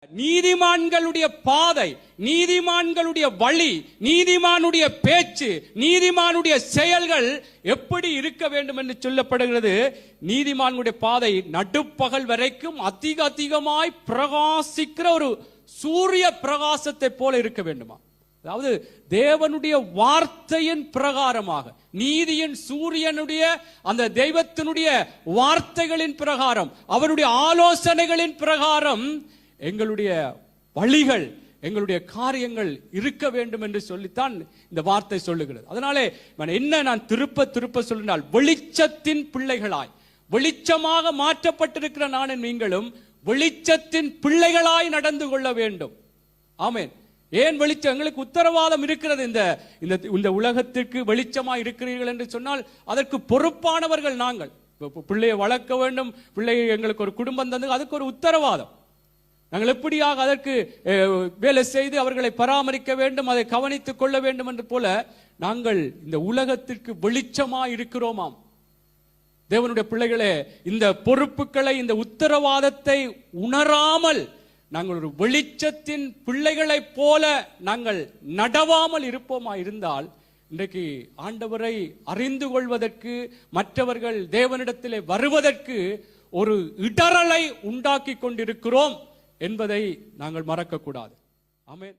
நீதிமான்களுடைய பாதை, நீதிமான்களுடைய வழி, நீதிமானுடைய பேச்சு, நீதிமானுடைய செயல்கள் எப்படி இருக்க வேண்டும் என்று சொல்லப்படுகிறது. நீதிமானுடைய பாதை நடுப்பகல் வரைக்கும் அதிகமாய் பிரகாசிக்கிற ஒரு சூரிய பிரகாசத்தை போல இருக்க வேண்டுமா? அதாவது தேவனுடைய வார்த்தையின் பிரகாரமாக, நீதியின் சூரியனுடைய அந்த தெய்வத்தினுடைய வார்த்தைகளின் பிரகாரம், அவருடைய ஆலோசனைகளின் பிரகாரம் எங்களுடைய வழிகள், எங்களுடைய காரியங்கள் இருக்க வேண்டும் என்று சொல்லித்தான் இந்த வார்த்தை சொல்லுகிறது. அதனாலே நான் திருப்ப சொல்லினால், வெளிச்சத்தின் பிள்ளைகளாய், வெளிச்சமாக மாற்றப்பட்டிருக்கிற நானும் நீங்களும் வெளிச்சத்தின் பிள்ளைகளாய் நடந்து கொள்ள வேண்டும். ஆமென். ஏன் வெளிச்சம்? எங்களுக்கு உத்தரவாதம் இருக்கிறது. இந்த உலகத்திற்கு வெளிச்சமாய் இருக்கிறீர்கள் என்று சொன்னால் அதற்கு பொறுப்பானவர்கள் நாங்கள். பிள்ளையை வளர்க்க வேண்டும், பிள்ளையை எங்களுக்கு ஒரு குடும்பம் தந்து, அதுக்கு ஒரு உத்தரவாதம். நாங்கள் எப்படியாக அதற்கு வேலை செய்து அவர்களை பராமரிக்க வேண்டும், அதை கவனித்துக் கொள்ள வேண்டும் என்று போல நாங்கள் இந்த உலகத்திற்கு வெளிச்சமாய் இருக்கிறோமாம். தேவனுடைய பிள்ளைகளே, இந்த பொறுப்புகளை, இந்த உத்தரவாதத்தை உணராமல் நாங்கள் ஒரு வெளிச்சத்தின் பிள்ளைகளைப் போல நாங்கள் நடவாமல் இருப்போமா இருந்தால், இன்றைக்கு ஆண்டவரை அறிந்து கொள்வதற்கு, மற்றவர்கள் தேவனிடத்திலே வருவதற்கு ஒரு இடரலை உண்டாக்கி கொண்டிருக்கிறோம் என்பதை நாங்கள் மறக்கக்கூடாது. ஆமென்.